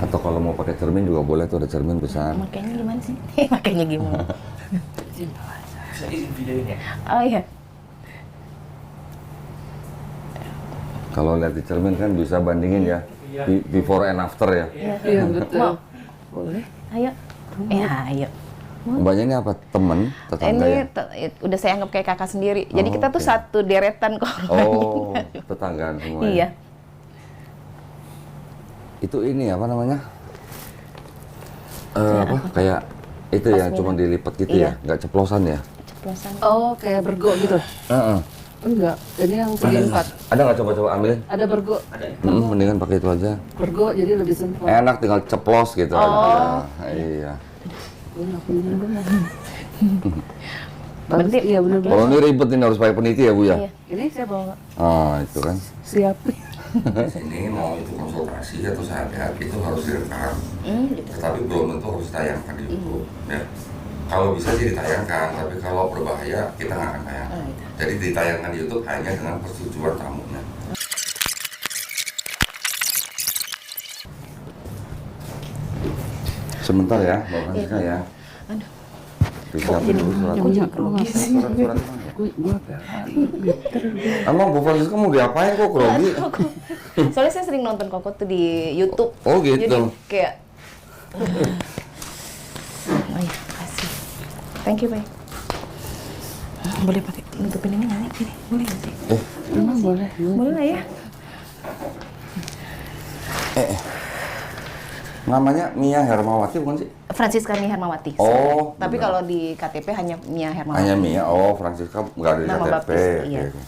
Atau kalau mau pakai cermin juga boleh tuh, ada cermin besar. Makanya gimana sih? Makanya gimana? Bisa izin videoin ya? Oh iya. Kalau lihat di cermin kan bisa bandingin ya, before and after ya. Iya betul. Mau? Boleh. Ayo. Ya, ayo. Mbaknya ini apa? Temen? Tetangga Ini ya? udah saya anggap kayak kakak sendiri. Jadi Oh, kita tuh oke. satu deretan kok. Oh, tetanggaan semua ya? Iya. Itu ini apa namanya? Apa? Kayak itu ya, Pasmina. cuma dilipat gitu Iya. ya? Nggak ceplosan ya? Ceplosan. Oh, kayak bergo gitu? Heeh. Enggak, ini yang segi empat. Ada nggak coba-coba ambilin? Ada bergo, Mendingan pakai itu aja. bergo jadi lebih simpel. Enak tinggal ceplos gitu Oh. aja. Iya. Gue nggak punya dulu. Berarti Iya benar-benar. Kalau ini ribet ini harus pakai peniti ya Bu ya? Iya. Ini saya bawa Ah itu kan. siap. Ini mau itu konsultasi atau sahabat itu harus direkam. Tetapi belum tentu harus ditayangkan di YouTube. Ya. Kalau bisa sih ditayangkan, tapi kalau berbahaya kita nggak akan tayangkan. Jadi ditayangkan di YouTube hanya dengan persetujuan tamunya. Sebentar ya, Mbak Francisca ya. Aduh. Disiapin dulu surat. Surat-surat mana ya? Emang Bu Francisca mau diapain kok grogi? Soalnya saya sering nonton Koko tuh di YouTube. Oh, gitu. Jadi kayak oh iya, kasih. Thank you, Bay. Boleh pakai nutupin ini nggak nih? Gini, boleh nggak sih? Emang boleh. Boleh lah ya? Namanya Mia Hermawati bukan sih? Francisca Mia Hermawati. Oh, Tapi benar. kalau di KTP hanya Mia Hermawati. Hanya Mia, oh Francisca nggak ada di Nama KTP. baptis, iya. Oke.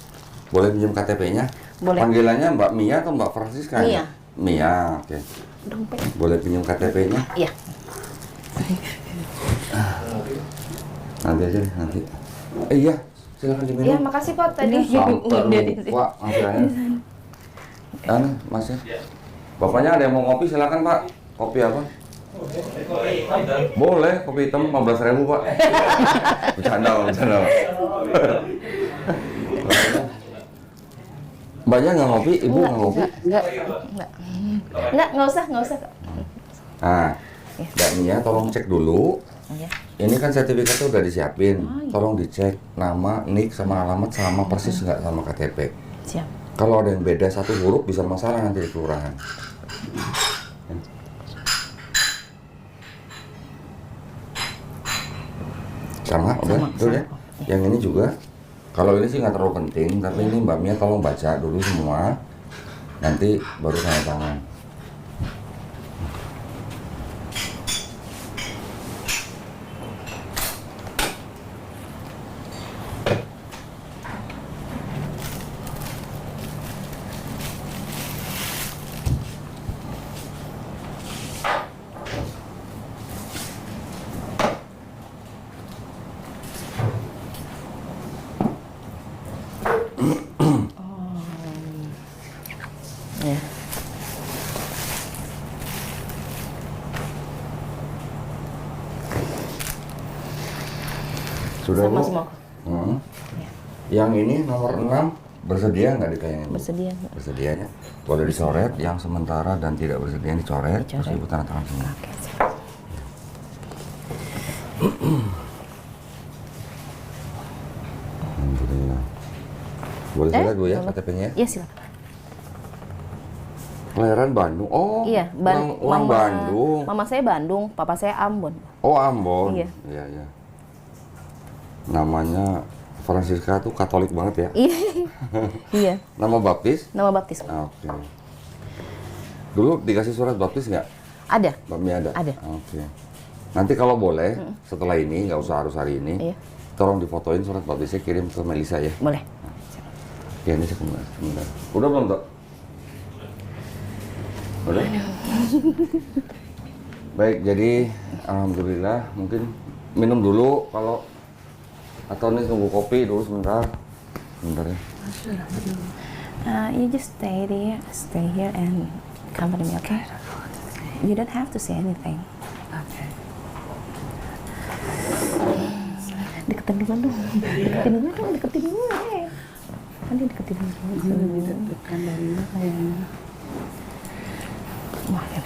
Boleh pinjam KTP-nya? Boleh. Panggilannya Mbak Mia atau Mbak Francisca? Mia. Mia, oke. Dompet. Boleh pinjam KTP-nya? Iya. Nanti aja deh, nanti. Iya, silakan diminum. Iya, makasih Pak tadi. Sampai lupa ngambilnya. Anu, Mas ya. Bapaknya ada yang mau ngopi, silakan Pak. Kopi apa? Boleh, kopi hitam 15.000 Pak. Bercanda, bercanda. Mbaknya nggak ngopi, ibu nggak ngopi. Enggak. Nggak usah. Nah, Mbak Mia tolong cek dulu. Iya. Ini kan sertifikatnya udah disiapin. Tolong dicek nama, nik, sama alamat sama persis nggak sama KTP. Siap. Kalau ada yang beda satu huruf bisa masalah nanti di kelurahan. Sama, udah, Sama, itu ya. sama. Yang ini juga. Kalau ini sih nggak terlalu penting, tapi ini Mbak Mia tolong baca dulu semua. Nanti baru tanda tangan. Ya. Sudah Sama Bu? semua. Yang ini nomor 6 bersedia nggak ditayangin? Bu? Bersedia. Bersedianya boleh dicoret, yang sementara dan tidak bersedia dicoret, terus Dicoret. ibu tanda tangan semua. Oke, siap. Alhamdulillah. Boleh saya lihat Bu ya KTP-nya? Iya, silakan. Kelahiran Bandung. Oh, Iya, orang Bandung. Mama saya Bandung, papa saya Ambon. Oh, Ambon. Iya. Iya, iya. Namanya Francisca tuh Katolik banget ya. Iya. Iya. Nama baptis? Nama baptis. Ah, oke. Dulu dikasih surat baptis nggak? Ada. Mbak Mia ada? Ada. Oke. Nanti kalau boleh, setelah ini, nggak usah harus hari ini, Iya. tolong difotoin surat baptisnya, kirim ke Melisa ya. Boleh. Ya, ini sebentar. Udah belum, Dok? Udah? Baik, jadi Alhamdulillah, mungkin minum dulu kalau atau nih tunggu kopi dulu sebentar. Sebentar ya. You just stay here and accompany me, okay? You don't have to say anything. Oke. Deketin dulu dong. Deketin dulu. Nanti deketin dulu. Lebih deg-degan dari kayaknya. Wah, ya.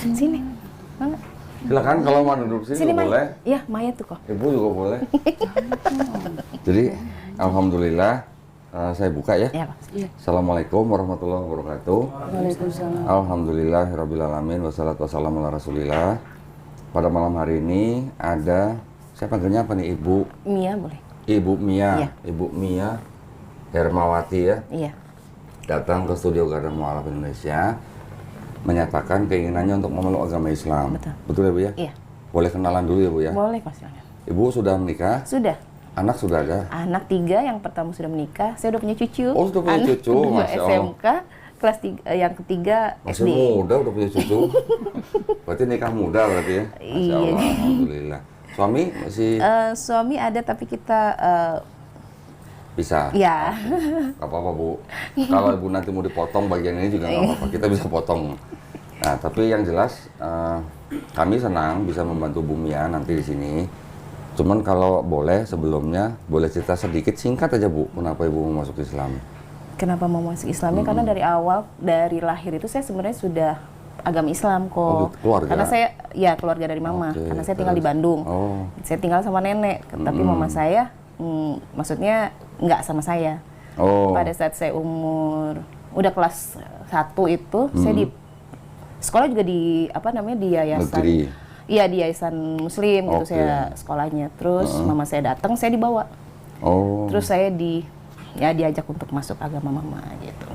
Sini. Mangga. Silakan kalau mau duduk sini, Sini, juga Mai. boleh. Iya, Maya tuh kok. Ibu juga boleh. Jadi, alhamdulillah saya buka ya. Iya, Pak. Assalamualaikum warahmatullahi wabarakatuh. Waalaikumsalam. Alhamdulillahirrabbilalamin. Wassalatu wassalamu ala rasulillah. Pada malam hari ini ada, saya panggilnya apa nih, Ibu? Mia boleh. Ibu Mia. Iya. Ibu Mia Hermawati ya. Iya. Datang ke studio Garda Mualaf Indonesia. Menyatakan keinginannya untuk memeluk agama Islam. Betul. Betul ya Bu ya? Iya. Boleh kenalan dulu ya Bu ya? Boleh, Pak, silakan. Ibu sudah menikah? Sudah. Anak sudah ada? Anak 3, yang pertama sudah menikah. Saya udah punya cucu. Oh, sudah punya Anak cucu, kedua Masya Allah. SMK, kelas 3, yang ketiga Masih SD. muda udah punya cucu. Berarti nikah muda berarti ya? Masya Iya. Allah, alhamdulillah. Suami masih Suami ada tapi kita bisa? ya. Gak apa-apa Bu. Kalau Ibu nanti mau dipotong bagian ini juga nggak apa-apa. Kita bisa potong. Nah, tapi yang jelas kami senang bisa membantu Bu Mia nanti di sini. Cuman kalau boleh sebelumnya boleh cerita sedikit singkat aja Bu, kenapa Ibu mau masuk Islam? Kenapa mau masuk Islamnya? Karena dari awal, dari lahir itu saya sebenarnya sudah agama Islam kok. Oh, gitu. Keluarga? Karena saya, ya keluarga dari mama. Oke, Karena saya tinggal di terus? Bandung. Oh. Saya tinggal sama nenek. Tapi mama saya, maksudnya nggak sama saya. Oh. Pada saat saya udah kelas 1 itu, saya di sekolah juga di, apa namanya, di yayasan. Negeri? Iya, di yayasan muslim gitu Oke. saya sekolahnya. Terus mama saya datang, saya dibawa. Oh. Terus saya diajak untuk masuk agama mama gitu.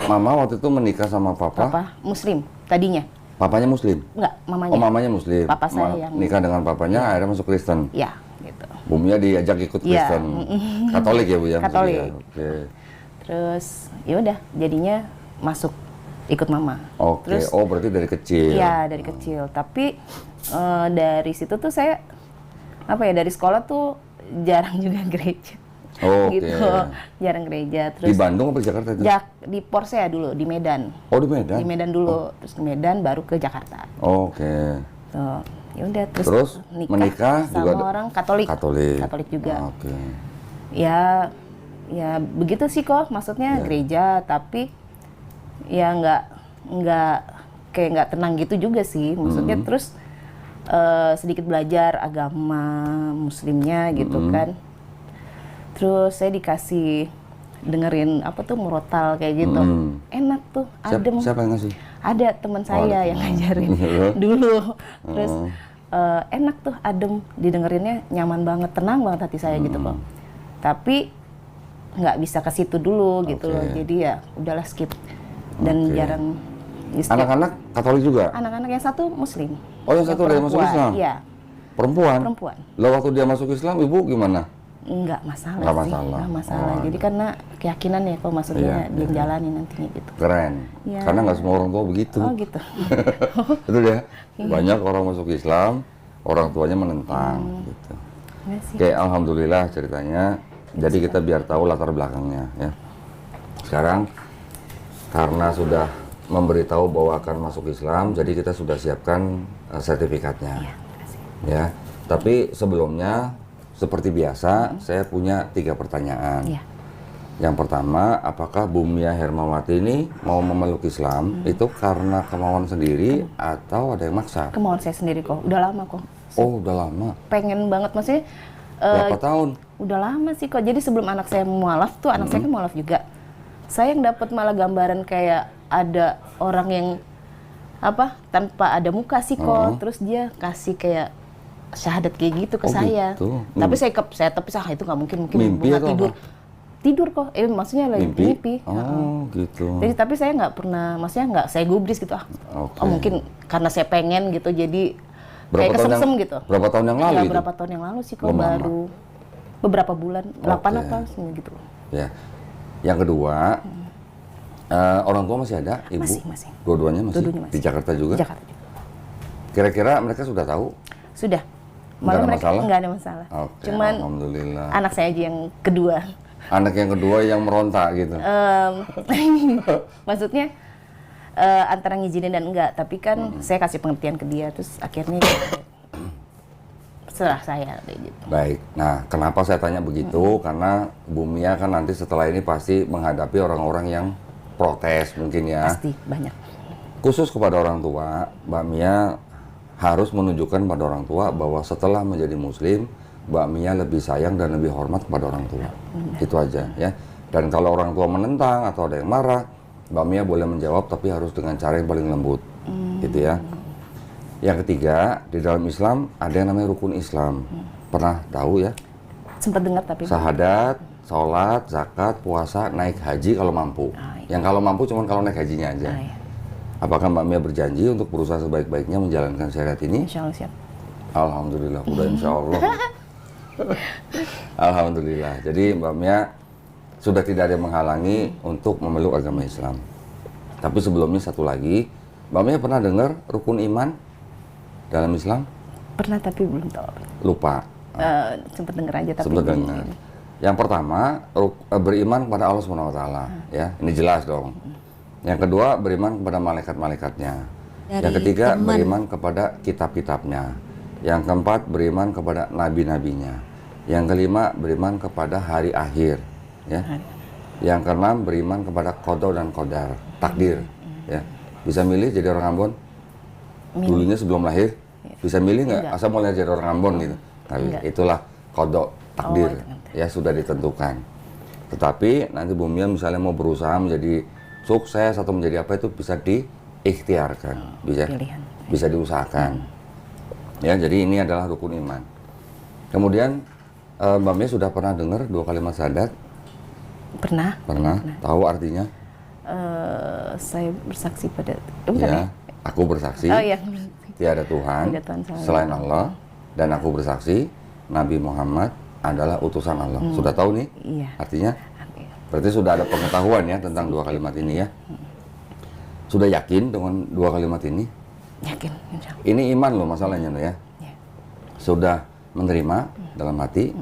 Mama waktu itu menikah sama papa? Papa muslim tadinya. Papanya muslim? Enggak, mamanya. Oh, mamanya muslim. Papa saya yang nikah dengan papanya akhirnya masuk Kristen. ya, gitu. Bu Mia diajak ikut Iya. Kristen. Katolik ya Bu ya? Katolik. maksudnya? Oke. Terus ya udah, jadinya masuk ikut mama. Oke. Terus Oh, berarti dari kecil. iya, dari kecil. Tapi dari situ tuh saya dari sekolah tuh jarang juga gereja. Oh, oke. Gitu. Jarang gereja. Di Terus Bandung apa di Jakarta itu? di Porsea dulu, di Medan. Oh, di Medan. Di Medan dulu, terus di Medan baru ke Jakarta. Oke. Tuh, ya udah Terus menikah sama juga orang Katolik. Katolik. Katolik juga. Oke. Ya begitu sih kok, maksudnya Ya. gereja, tapi ya nggak kayak nggak tenang gitu juga sih. Maksudnya terus sedikit belajar agama muslimnya gitu kan. Terus saya dikasih dengerin apa tuh murotal kayak gitu. Enak tuh, adem. Siapa yang ngasih? Ada teman saya yang ngajarin dulu. Terus enak tuh, adem, didengerinnya nyaman banget, tenang banget hati saya gitu kok. Tapi nggak bisa ke situ dulu gitu loh. Jadi ya udahlah skip. Dan Oke. jarang di skip. Anak-anak Katolik juga? Anak-anak yang satu muslim. Oh, yang satu udah masuk perempuan, Islam? Iya, Perempuan? perempuan. Lah waktu dia masuk Islam, Ibu gimana? Nggak masalah Nggak sih, masalah. nggak masalah. Oh, Jadi karena keyakinan ya, kalau maksudnya Iya, dia iya. jalani nantinya gitu. Keren. Iya. Karena nggak semua orang tua begitu. Oh gitu. Betul ya? Banyak orang masuk Islam, orang tuanya menentang gitu. Nggak sih. Oke, alhamdulillah ceritanya. Jadi kita biar tahu latar belakangnya ya. Sekarang karena sudah memberitahu bahwa akan masuk Islam, jadi kita sudah siapkan sertifikatnya. Iya, makasih. Ya. Tapi sebelumnya seperti biasa, saya punya 3 pertanyaan. Iya. Yang pertama, apakah Bu Mia Hermawati ini mau memeluk Islam itu karena kemauan sendiri atau ada yang maksa? Kemauan saya sendiri kok, udah lama kok. Oh, udah lama. Pengen banget, maksudnya Berapa tahun? udah lama sih kok. Jadi sebelum anak saya mualaf tuh, anak saya kan mualaf juga. Saya yang dapat malah gambaran kayak ada orang yang tanpa ada muka sih kok. Terus dia kasih kayak syahadat kayak gitu ke Oh, saya. gitu. Tapi saya tapi itu nggak mungkin Mimpi bunga atau tidur. apa? Tidur kok. Maksudnya lagi mimpi. Oh, gitu. Jadi tapi saya nggak pernah, maksudnya nggak saya gubris gitu. Oke. Oh mungkin karena saya pengen gitu, jadi Berapa kayak tahun kesemsem yang- gitu. berapa tahun yang lalu Ya, itu? berapa tahun yang lalu sih kok, Belum lama. baru beberapa bulan, 8 Oke. apa gitu. Ya. Yang kedua, orang tua masih ada, Ibu? Masih. Dua-duanya masih? Dua-duanya masih. Di Jakarta juga? Di Jakarta juga. Kira-kira mereka sudah tahu? Sudah. Nggak ada masalah? Nggak ada masalah. Oke, Cuman alhamdulillah. anak saya aja yang kedua. Anak yang kedua yang merontak gitu? Maksudnya antara ngizinin dan enggak, tapi kan saya kasih pengertian ke dia, terus akhirnya serah saya kayak gitu. Baik, nah kenapa saya tanya begitu? Karena Bu Mia kan nanti setelah ini pasti menghadapi orang-orang yang protes mungkin ya. Pasti banyak. khusus kepada orang tua, Mbak Mia harus menunjukkan pada orang tua bahwa setelah menjadi muslim, Mbak Mia lebih sayang dan lebih hormat kepada orang tua. Itu aja ya. Dan kalau orang tua menentang atau ada yang marah, Mbak Mia boleh menjawab tapi harus dengan cara yang paling lembut. Gitu ya. Yang ketiga, di dalam Islam ada yang namanya rukun Islam. Pernah tahu ya? Sempat dengar tapi Syahadat, sholat, zakat, puasa, naik haji kalau mampu. Iya. Yang kalau mampu cuma kalau naik hajinya aja. iya. Apakah Mbak Mia berjanji untuk berusaha sebaik-baiknya menjalankan syariat ini? Insya Allah siap. Alhamdulillah, udah insya Allah. Alhamdulillah. Jadi Mbak Mia sudah tidak ada yang menghalangi untuk memeluk agama Islam. Tapi sebelumnya satu lagi, Mbak Mia pernah dengar rukun iman dalam Islam? Pernah tapi belum tahu. Lupa. Sempat dengar aja tapi Sempat belum dengar. ini. Yang pertama, beriman kepada Allah Subhanahu wa taala, ya. Ini jelas dong. Yang kedua, beriman kepada malaikat-malaikatnya. Yang ketiga, beriman kepada kitab-kitabnya. Yang keempat, beriman kepada nabi-nabinya. Yang kelima, beriman kepada hari akhir, ya. Yang keenam, beriman kepada qada dan qadar, takdir, ya. Bisa milih jadi orang Ambon? Dulunya sebelum lahir, bisa milih nggak? Asal mau lahir jadi orang Ambon gitu. Tapi itulah qada, takdir, ya sudah ditentukan. Tetapi nanti Bu Mia misalnya mau berusaha menjadi sukses atau menjadi apa itu bisa diikhtiarkan, bisa diusahakan. Ya, jadi ini adalah rukun iman. Kemudian Mbak Mia sudah pernah dengar 2 kalimat syahadat? Pernah. Tahu artinya? Saya bersaksi pada Ya, aku bersaksi. Oh iya. Tiada Tuhan selain Allah, dan aku bersaksi Nabi Muhammad adalah utusan Allah. Sudah tahu nih? Iya. Artinya? Berarti sudah ada pengetahuan ya tentang 2 kalimat ini ya. Sudah yakin dengan 2 kalimat ini? Yakin, insya Allah. Ini iman loh masalahnya loh ya. Sudah menerima dalam hati,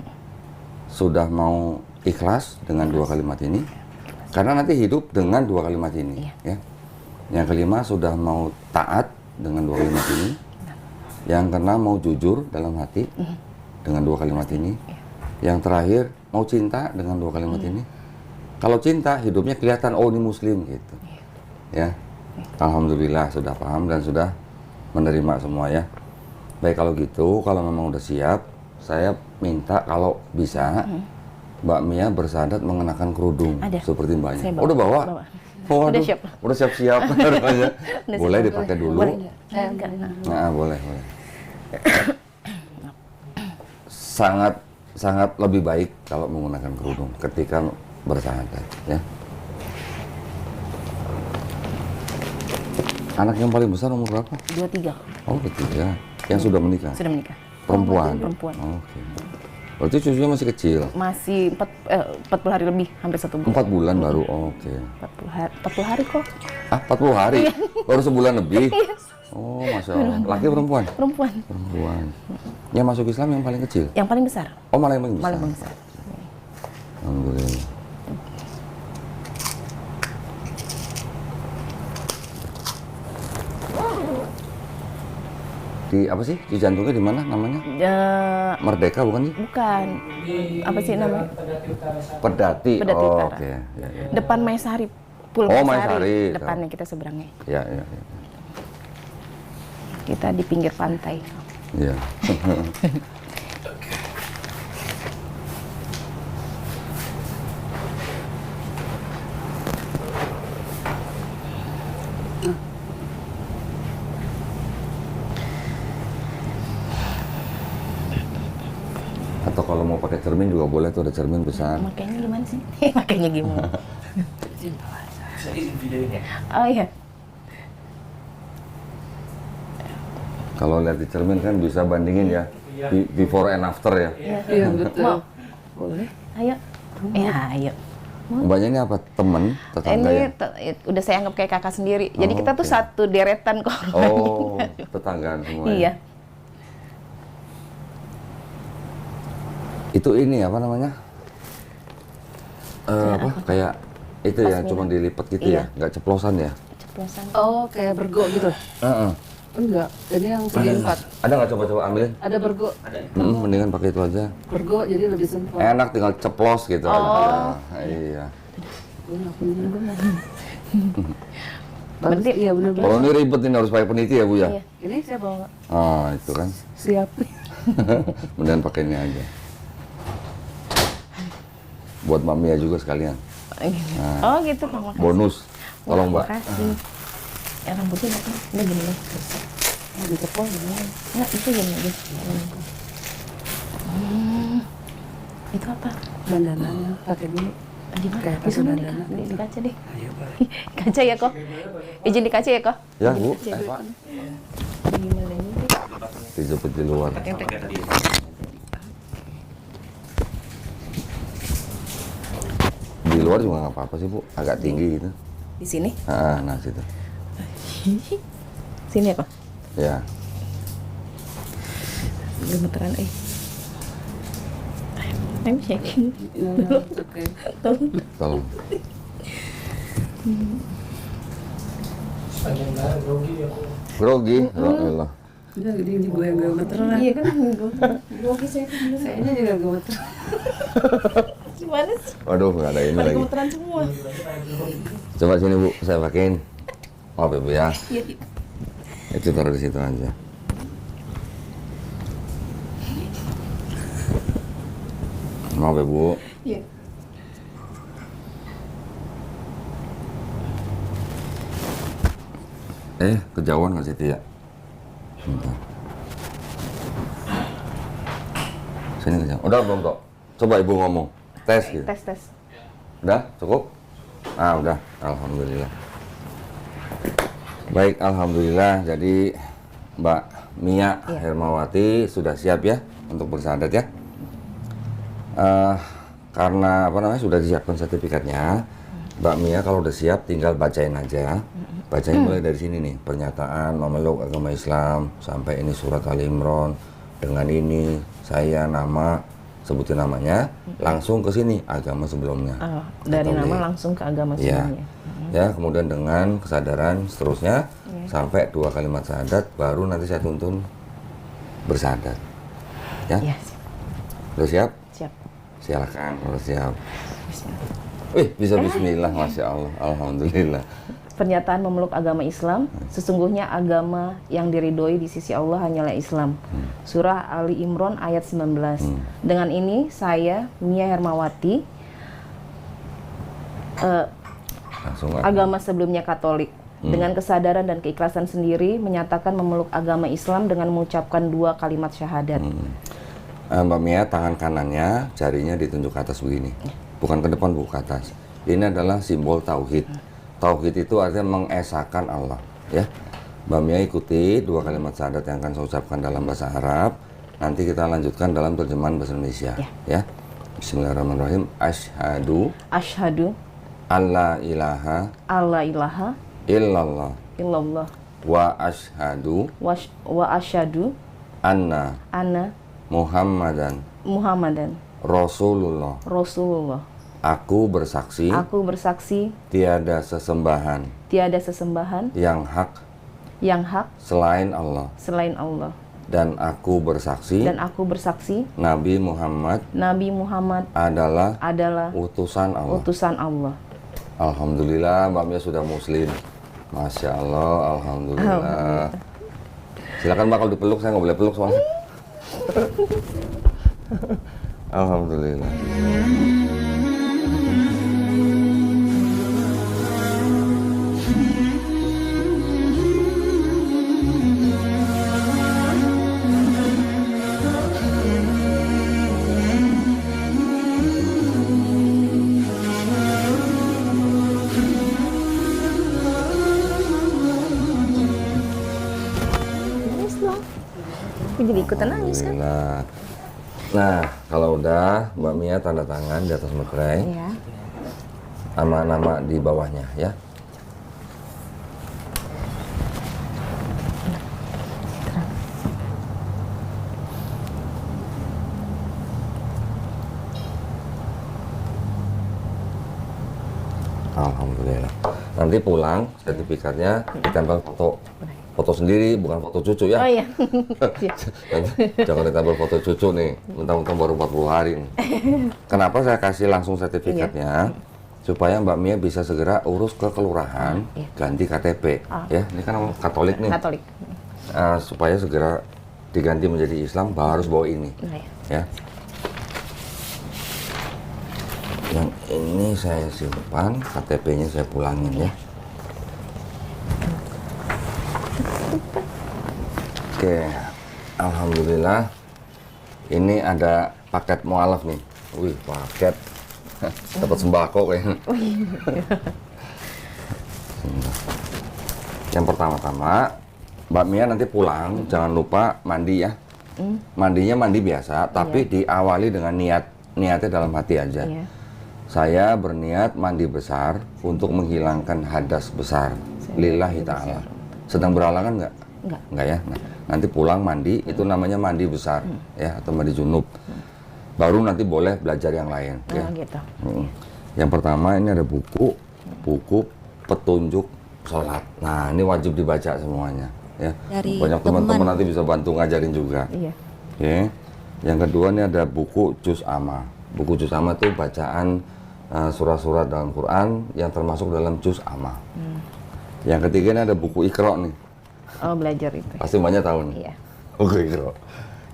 sudah mau ikhlas dengan 2 kalimat ini, karena nanti hidup dengan 2 kalimat ini. Ya. Yang kelima sudah mau taat dengan 2 kalimat ini. Yang keenam mau jujur dalam hati dengan 2 kalimat ini. Yang terakhir mau cinta dengan 2 kalimat ini. Kalau cinta hidupnya kelihatan, oh ini muslim gitu. Ya. Alhamdulillah sudah paham dan sudah menerima semua ya. Baik kalau gitu, kalau memang udah siap, saya minta kalau bisa Mbak Mia bersyahadat mengenakan kerudung seperti Mbaknya. Udah bawa? Oh, udah siap. Udah siap-siap. Boleh dipakai dulu. Boleh. Nah, boleh. Sangat lebih baik kalau menggunakan kerudung ketika bersyahadat ya. Anak yang paling besar umur berapa? 23. Oh, 23. Yang sudah menikah? Sudah menikah. Perempuan? Perempuan. Oke. Berarti cucunya masih kecil? Masih 40 hari lebih, hampir 1 bulan. 4 bulan baru? Oke. 40 hari kok. Ah, 40 hari? Baru sebulan lebih? Oh, Masya Allah. Laki perempuan? Perempuan. Perempuan. Yang masuk Islam yang paling kecil? Yang paling besar. Oh, malah yang paling besar? Paling besar. Alhamdulillah. Di apa sih? Di jantungnya di mana namanya? Merdeka bukan sih? Bukan. Apa sih namanya? Pedati. Pedati Oh, Utara. oke. Ya. Depan Maesari. Pul Oh, Maesari. Maesari. Depannya kita seberangnya. Ya. Kita di pinggir pantai. Iya. Atau kalau mau pakai cermin juga boleh tuh, ada cermin besar. Makanya gimana sih? Makanya gimana? Bisa izin videonya. Oh iya. Kalau lihat di cermin kan bisa bandingin ya, before and after ya. Iya betul. Mau? Boleh. Ayo. Ayo. Mbaknya ini apa? Temen? Tetangga Ini ya? udah saya anggap kayak kakak sendiri. Jadi Oh, kita tuh oke. satu deretan kok. Oh, tetanggaan semua ya? Iya. Itu ini apa namanya? Apa? Kayak itu ya, cuma dilipat gitu Iya. ya? Nggak ceplosan ya? Ceplosan. Oh, kayak bergo gitu. Heeh. Enggak, ini yang segi 4. Ada nggak coba-coba ambilin? Ada bergo. Mendingan pakai itu aja. Bergo jadi lebih simpel. Enak tinggal ceplos gitu aja. Iya. Gue nggak punya, gue nggak. Bagus, Berarti- iya benar-benar. Kalau ini ribet ini harus pakai peniti ya Bu ya? Iya. Ini saya bawa Ah, itu kan. siap. Kemudian pakai ini aja. Buat Mbak Mia juga sekalian. Oh gitu, Kang. Makasih. Bonus. Tolong Mbak. Makasih. Ya rambutnya nggak kan? Udah gini deh. Mau dicepol gimana? Nggak, itu gini aja. Itu apa? Bandananya pakai dulu. Di mana? Kayak Di sana deh. bandana. Di kaca deh. Kaca ya kok. Izin di kaca ya kok. Ya Bu, Pak. Gimana ini? Dijepit di luar. Di luar juga nggak apa-apa sih Bu, agak tinggi gitu. Di sini? Nah situ. Sini ya kok. Ya. Gemeteran I'm shaking. Oke. Tolong. Grogi, alhamdulillah. Udah ini gue yang gemeteran. Iya kan? Grogi saya kan. Sayanya juga gemeteran. Gimana sih? Waduh, nggak ada ini Pada lagi. gemeteran semua. Coba sini Bu, saya pakein. Maaf ya Bu ya. Iya. Itu taruh di situ aja. Maaf ya Bu. Iya. Kejauhan nggak situ ya? Bentar. Sini kejauhan. Udah belum Tok? Coba Ibu ngomong. Tes gitu. Tes. Udah? Cukup? Udah. Alhamdulillah. Baik, Alhamdulillah. Jadi Mbak Mia Iya. Hermawati sudah siap ya untuk bersyahadat ya? Karena sudah disiapkan sertifikatnya, Mbak Mia kalau udah siap tinggal bacain aja. Bacain mulai dari sini nih, pernyataan memeluk agama Islam sampai ini surat Ali Imran. Dengan ini saya nama, sebutin namanya, langsung ke sini agama sebelumnya. Dari Katolik. nama langsung ke agama Ya. sebelumnya. Ya, kemudian dengan kesadaran seterusnya sampai 2 kalimat syahadat, baru nanti saya tuntun bersyahadat. Ya, Iya. udah siap? Siap. Silakan kalau siap. Bismillah. Bisa Bismillah, Masya Allah, Alhamdulillah. Pernyataan memeluk agama Islam, sesungguhnya agama yang diridhoi di sisi Allah hanyalah Islam. Surah Ali Imran ayat 19. Dengan ini saya, Mia Hermawati, Langsung agama sebelumnya Katolik, dengan kesadaran dan keikhlasan sendiri menyatakan memeluk agama Islam dengan mengucapkan 2 kalimat syahadat. Mbak Mia, tangan kanannya, jarinya ditunjuk ke atas begini. Bukan ke depan, Bu, ke atas. Ini adalah simbol tauhid. Tauhid itu artinya mengesahkan Allah, ya. Mbak Mia ikuti 2 kalimat syahadat yang akan saya ucapkan dalam bahasa Arab. Nanti kita lanjutkan dalam terjemahan bahasa Indonesia, ya. Bismillahirrahmanirrahim. Asyhadu Asyhadu alla ilaha alla ilaha illallah illallah wa asyhadu wa asyhadu anna anna Muhammadan Muhammadan Rasulullah. Rasulullah. Aku bersaksi Aku bersaksi tiada sesembahan tiada sesembahan yang hak yang hak selain Allah, selain Allah, dan aku bersaksi dan aku bersaksi Nabi Muhammad Nabi Muhammad adalah adalah utusan Allah. utusan Allah. Alhamdulillah, Mbak Mia sudah muslim. Masya Allah, Alhamdulillah. Silakan Mbak, kalau dipeluk, saya nggak boleh peluk soalnya. Alhamdulillah. Nangis dong. Aku jadi ikutan nangis kan? Alhamdulillah. Nah, kalau udah Mbak Mia tanda tangan di atas meterai, Iya. nama-nama di bawahnya ya. Alhamdulillah. Nanti pulang sertifikatnya ditempel foto sendiri, bukan foto cucu ya. Oh iya. Jangan ditempel foto cucu nih, mentang-mentang baru 40 hari nih. Kenapa saya kasih langsung sertifikatnya? supaya Mbak Mia bisa segera urus ke kelurahan, Iya. ganti KTP. Ya, ini kan Katolik nih. Katolik. Supaya segera diganti menjadi Islam, harus bawa ini. Nah, ya. Ya. Yang ini saya simpan, KTP-nya saya pulangin ya. Oke, alhamdulillah. Ini ada paket mualaf nih. Wih, paket. Dapat sembako kayaknya. Yang pertama-tama, Mbak Mia nanti pulang, jangan lupa mandi ya. Mandinya mandi biasa, tapi diawali dengan niatnya dalam hati aja. Iya. Saya berniat mandi besar untuk menghilangkan hadas besar. Lillahi ta'ala. Sedang berhalangan nggak? Nggak ya. Nah, nanti pulang mandi, itu namanya mandi besar ya, atau mandi junub. Baru nanti boleh belajar yang lain. Oh, Ya. gitu. Yang pertama ini ada buku petunjuk sholat. Nah, ini wajib dibaca semuanya. Ya. Dari Banyak teman-teman nanti bisa bantu ngajarin juga. Iya. Oke. Yang kedua ini ada buku Juz Amma. Buku Juz Amma itu bacaan surat-surat dalam Quran yang termasuk dalam Juz Amma. Yang ketiga ini ada buku Iqra nih. Oh, belajar itu. Pasti banyak tahu nih. Iya. Buku Iqra.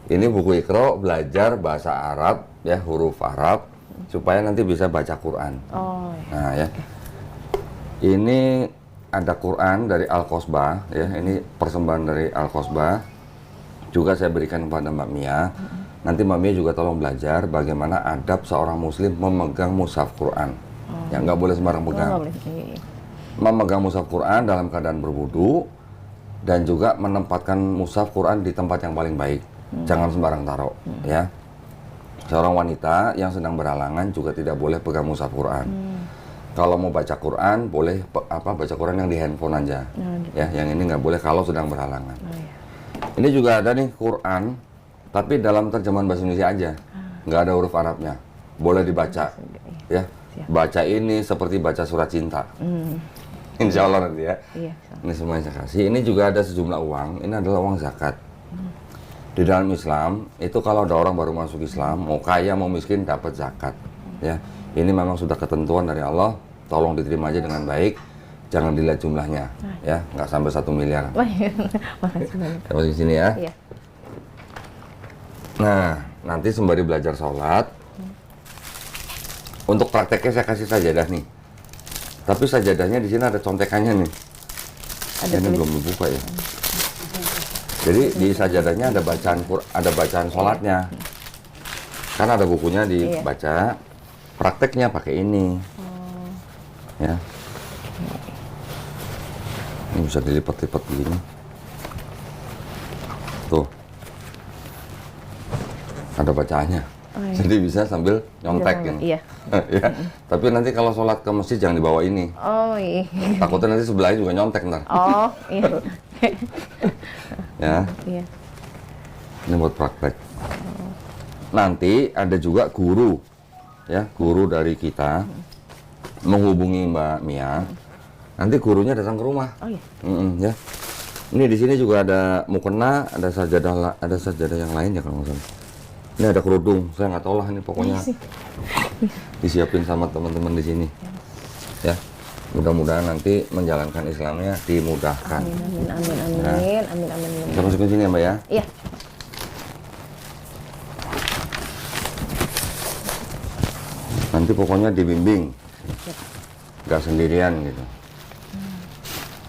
Ini buku Iqra belajar bahasa Arab ya, huruf Arab supaya nanti bisa baca Quran. Oh, iya. Nah ya. Ini ada Quran dari Al-Qasbah ya. Ini persembahan dari Al-Qasbah. Juga saya berikan kepada Mbak Mia. Nanti Mbak Mia juga tolong belajar bagaimana adab seorang muslim memegang mushaf Quran. Yang nggak boleh sembarang pegang. Oh, boleh. Iya. Memegang mushaf Quran dalam keadaan berwudu dan juga menempatkan mushaf Quran di tempat yang paling baik. Jangan sembarang taruh ya. Seorang wanita yang sedang berhalangan juga tidak boleh pegang mushaf Quran. Kalau mau baca Quran boleh baca Quran yang di handphone aja. Ya, yang ini nggak boleh kalau sedang berhalangan. Oh, iya. Ini juga ada nih Quran, tapi dalam terjemahan bahasa Indonesia aja, nggak ada huruf Arabnya. Boleh dibaca, ya. Baca ini seperti baca surat cinta. Insya Allah nanti ya. Iya. Ini semuanya saya kasih. Ini juga ada sejumlah uang. Ini adalah uang zakat. Di dalam Islam itu kalau ada orang baru masuk Islam, mau kaya mau miskin dapat zakat. Ya, ini memang sudah ketentuan dari Allah. Tolong diterima aja dengan baik. Jangan dilihat jumlahnya, ya, nggak sampai 1 miliar. Wah, iya. Makasih banyak. Dapat di sini ya. Iya. Nah, nanti sembari belajar sholat, untuk prakteknya saya kasih sajadah nih. Tapi sajadahnya di sini ada contekannya nih. Ada Ini tulis. belum dibuka ya. Jadi di sajadahnya ada bacaan sholatnya. Kan ada bukunya dibaca. Prakteknya pakai ini. Ya. Ini bisa dilipat-lipat begini. Tuh. Ada bacaannya. Oh, iya. Jadi bisa sambil nyontek Jangan, gitu. iya. Ya. Tapi nanti kalau sholat ke masjid jangan dibawa ini. Oh, iya. Takutnya nanti sebelahnya juga nyontek ntar. Oh, iya. Ya. Iya. Ini buat praktek. Nanti ada juga guru. Ya, guru dari kita menghubungi Mbak Mia. Nanti gurunya datang ke rumah. Oh, iya. Ya. Ini di sini juga ada mukena, ada sajadah yang lain ya kalau nggak salah. Ini ada kerudung, saya nggak tahu lah ini pokoknya disiapin sama teman-teman di sini. Ya, mudah-mudahan nanti menjalankan Islamnya dimudahkan. Amin, amin, amin, amin, amin, amin, amin. Kita masukin sini ya Mbak ya. Iya. Nanti pokoknya dibimbing, nggak sendirian gitu.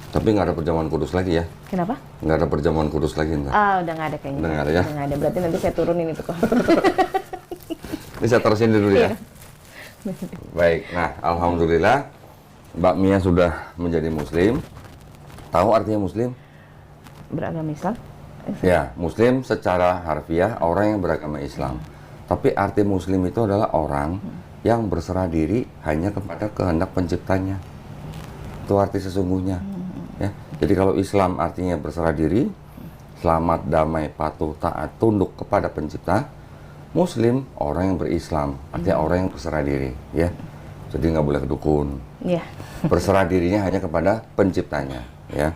Tapi nggak ada perjamuan kudus lagi ya? Kenapa? Nggak ada perjamuan kudus lagi ntar. Ah, udah nggak ada kayaknya. Udah nggak ada ya? Udah nggak ada. Berarti nanti saya turunin itu kok. Ini saya terusin dulu ya. Baik, nah alhamdulillah Mbak Mia sudah menjadi muslim. Tahu artinya muslim? Beragama Islam? Ya, muslim secara harfiah orang yang beragama Islam. Tapi arti muslim itu adalah orang yang berserah diri hanya kepada kehendak penciptanya. Itu arti sesungguhnya. Ya. Jadi kalau Islam artinya berserah diri, selamat, damai, patuh, taat, tunduk kepada pencipta. Muslim orang yang berislam, artinya orang yang berserah diri. Ya. Jadi nggak boleh kedukun. Iya. Berserah dirinya hanya kepada penciptanya. Ya.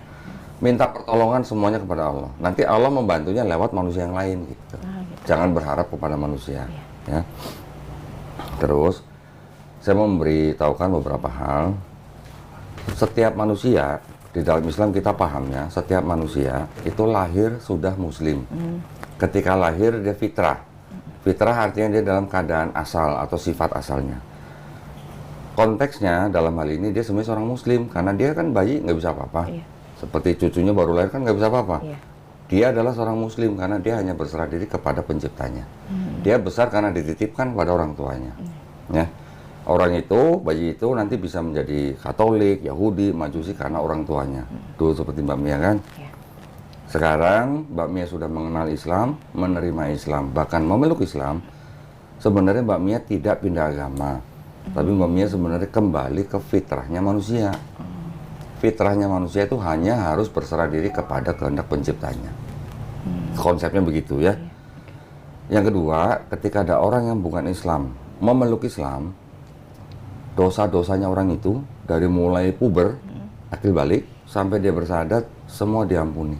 Minta pertolongan semuanya kepada Allah. Nanti Allah membantunya lewat manusia yang lain. Gitu. Jangan berharap kepada manusia. Ya. Terus saya mau memberitahukan beberapa hal. Setiap manusia, di dalam Islam kita pahamnya, setiap manusia itu lahir sudah muslim. Ketika lahir dia fitrah. Fitrah artinya dia dalam keadaan asal atau sifat asalnya. Konteksnya dalam hal ini dia sebenarnya seorang muslim, karena dia kan bayi nggak bisa apa-apa. Iya. Seperti cucunya baru lahir kan nggak bisa apa-apa. Iya. Dia adalah seorang muslim karena dia hanya berserah diri kepada penciptanya. Dia besar karena dititipkan pada orang tuanya. Ya. Orang itu, bayi itu nanti bisa menjadi Katolik, Yahudi, Majusi karena orang tuanya. Dulu seperti Mbak Mia kan. Iya. Sekarang Mbak Mia sudah mengenal Islam, menerima Islam, bahkan memeluk Islam. Sebenarnya Mbak Mia tidak pindah agama, tapi Mbak Mia sebenarnya kembali ke fitrahnya manusia. Fitrahnya manusia itu hanya harus berserah diri kepada kehendak penciptanya. Konsepnya begitu ya. Yang kedua, ketika ada orang yang bukan Islam memeluk Islam, dosa-dosanya orang itu dari mulai puber, akil balik, sampai dia bersahadat, semua diampuni.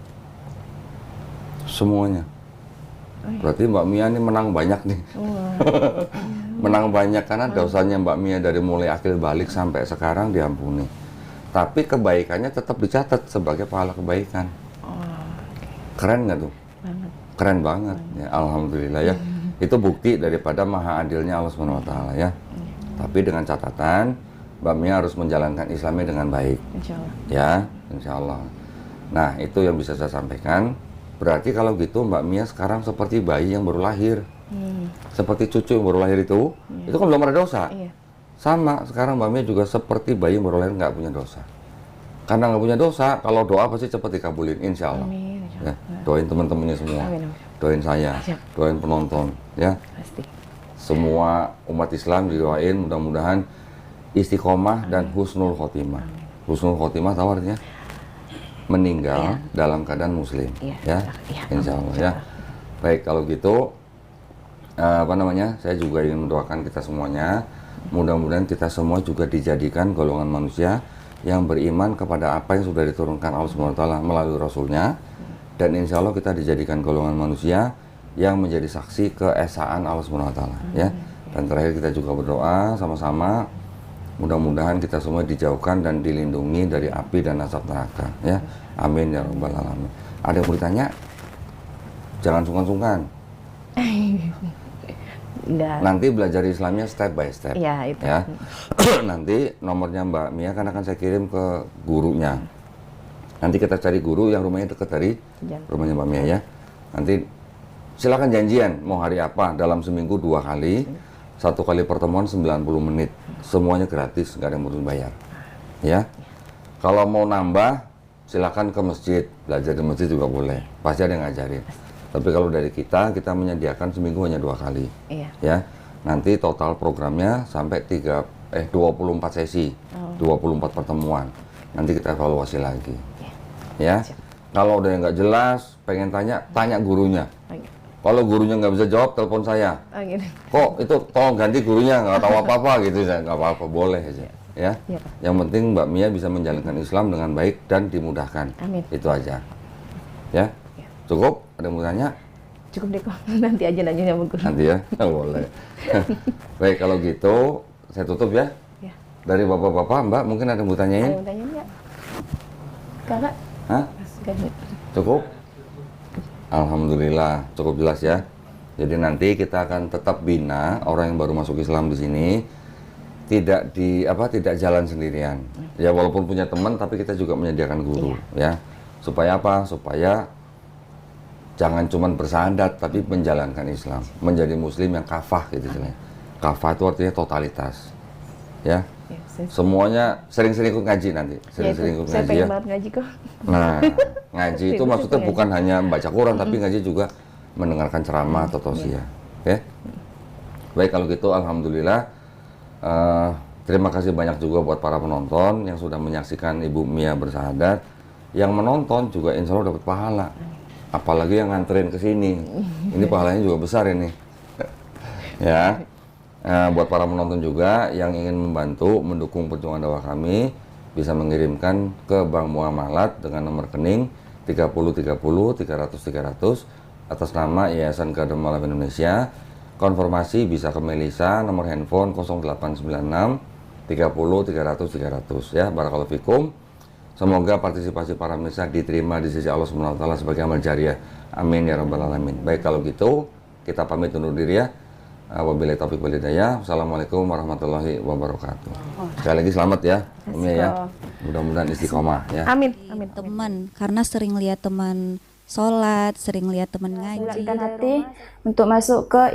Semuanya. Berarti Mbak Mia ini menang banyak nih. Menang banyak karena dosanya Mbak Mia dari mulai akil balik sampai sekarang diampuni. Tapi kebaikannya tetap dicatat sebagai pahala kebaikan. Keren nggak tuh? Keren banget. Ya, alhamdulillah ya. Itu bukti daripada maha adilnya Allah Subhanahu wa taala ya. Tapi dengan catatan Mbak Mia harus menjalankan Islamnya dengan baik. Insya Allah. Ya, insya Allah. Nah, itu yang bisa saya sampaikan. Berarti kalau gitu Mbak Mia sekarang seperti bayi yang baru lahir. Seperti cucu yang baru lahir itu kan belum ada dosa. Iya. Sama, sekarang Mbak Mia juga seperti bayi yang baru lahir nggak punya dosa. Karena nggak punya dosa, kalau doa pasti cepat dikabulin, insya Allah. Amin. Insya Ya, Allah. doain teman-temannya semua, Amin. doain saya, Siap. doain penonton, ya. Pasti. Semua umat Islam didoain, mudah-mudahan istiqomah dan husnul khotimah. Husnul khotimah tahu artinya? Meninggal dalam keadaan muslim, Iya. ya, Iya. insya Allah ya. Baik, kalau gitu, saya juga ingin mendoakan kita semuanya. Mudah-mudahan kita semua juga dijadikan golongan manusia yang beriman kepada apa yang sudah diturunkan Allah Subhanahu wa taala melalui Rasulnya, dan insya Allah kita dijadikan golongan manusia yang menjadi saksi keesaan Allah Subhanahu wa taala ya. Dan terakhir kita juga berdoa sama-sama, mudah-mudahan kita semua dijauhkan dan dilindungi dari api dan asap neraka ya. Amin ya rabbal alamin. Ada yang mau ditanya? Jangan sungkan-sungkan. Udah. Nanti belajar Islamnya step by step. Iya, itu. Ya. Nanti nomornya Mbak Mia kan akan saya kirim ke gurunya. Nanti kita cari guru yang rumahnya dekat dari rumahnya Mbak Mia ya. Nanti silakan janjian mau hari apa, dalam seminggu 2 kali. 1 kali pertemuan 90 menit. Semuanya gratis, nggak ada yang harus bayar. Ya. Kalau mau nambah, silakan ke masjid. Belajar di masjid juga boleh. Pasti ada yang ngajarin. Tapi kalau dari kita menyediakan seminggu hanya 2 kali. Iya. Ya. Nanti total programnya sampai 24 sesi. 24 pertemuan. Nanti kita evaluasi lagi. Ya. Kalau udah nggak jelas, pengen tanya gurunya. Kalau gurunya nggak bisa jawab, telepon saya. Gitu. Kok itu tolong ganti gurunya, nggak tahu apa-apa gitu. Saya nggak apa-apa, boleh aja. Ya. Iya. Yang penting Mbak Mia bisa menjalankan Islam dengan baik dan dimudahkan. Amin. Itu aja. Ya. Cukup? Ada yang mau tanya? Cukup deh kok. Nanti aja nanya sama guru. Nanti ya? Boleh. Baik, kalau gitu saya tutup ya. Ya. Dari bapak-bapak, Mbak, mungkin ada yang mau Ada tanyain? yang tanya nggak? Kakak? Hah? Enggak. Cukup? Alhamdulillah, cukup jelas ya. Jadi nanti kita akan tetap bina orang yang baru masuk Islam di sini, tidak jalan sendirian. Ya walaupun punya teman, tapi kita juga menyediakan guru ya. Supaya apa? Supaya jangan cuma bersahadat, tapi menjalankan Islam, menjadi Muslim yang kafah gitu istilahnya. Kafah itu artinya totalitas, ya. Semuanya sering-sering ikut ngaji nanti, sering-sering ikut Saya ngaji pengen ya. banget ngaji kok. Nah, ngaji itu maksudnya bukan hanya membaca Quran, tapi ngaji juga mendengarkan ceramah atau tausiah. Oke? Baik, kalau gitu alhamdulillah. Terima kasih banyak juga buat para penonton yang sudah menyaksikan Ibu Mia bersahadat. Yang menonton juga insya Allah dapat pahala. Apalagi yang nganterin ke sini. Ini pahalanya juga besar ini. Ya. Buat para penonton juga yang ingin membantu mendukung perjuangan dakwah kami, bisa mengirimkan ke Bank Muamalat dengan nomor rekening 30 30 300 300 atas nama Yayasan Kadam Alam Indonesia, konfirmasi bisa ke Melisa, nomor handphone 0896 30 300 300 ya. Barakallahu fikum. Semoga partisipasi para pemirsa diterima di sisi Allah Subhanahu wa taala sebagai amal jariah. Amin ya rabbal alamin. Baik, kalau gitu kita pamit undur diri ya. Wabillahi taufiq wal hidayah. Assalamualaikum warahmatullahi wabarakatuh. Sekali lagi selamat ya, Umi ya. Mudah-mudahan istiqomah ya. Amin, amin. Teman, karena sering lihat teman sholat, sering lihat teman ngaji. Bulatkan hati untuk masuk ke